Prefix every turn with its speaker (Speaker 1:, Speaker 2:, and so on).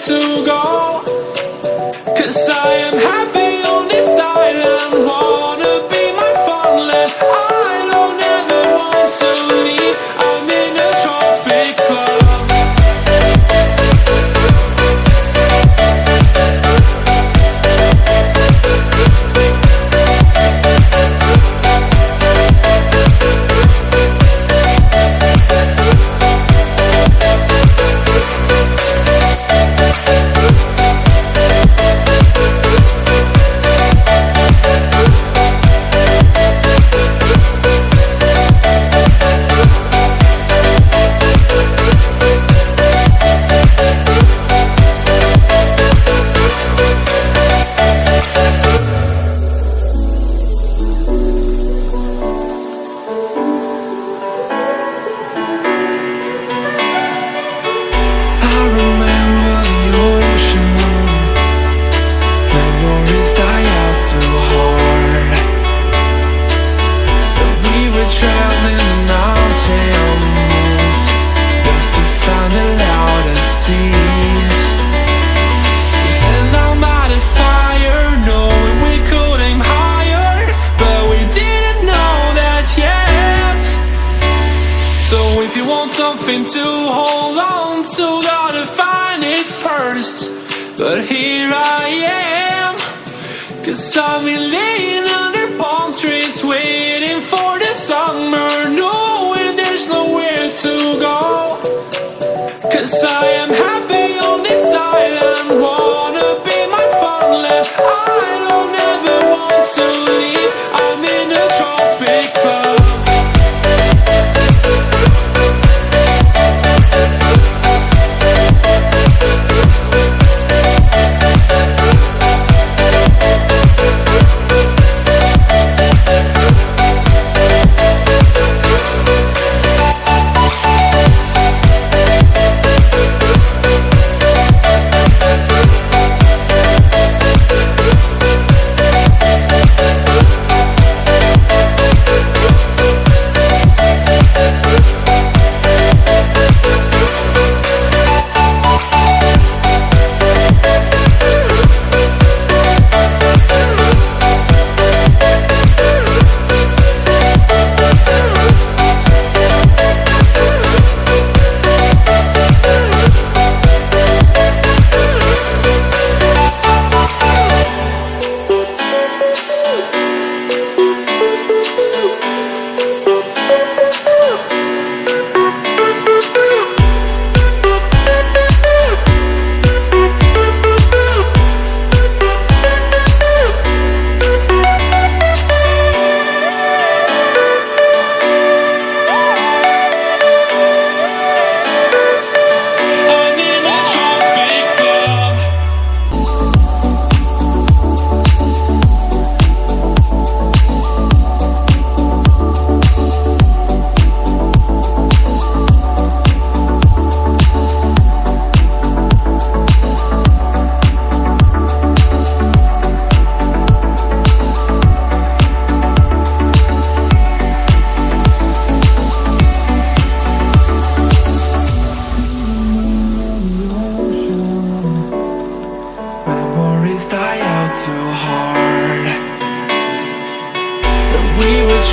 Speaker 1: to go, 'cause I am happy on this island. Wanna be my farmland. I don't ever want to leave. I'm in a tropic club. If you want something to hold on to, gotta find it first. But here I am, 'cause I've been laying under palm trees, waiting for the summer, knowing there's nowhere to go, 'cause I am happy on this island. Wanna be my farmland. I don't ever want to leave. I'm in a tropic club. Die out too hard. We were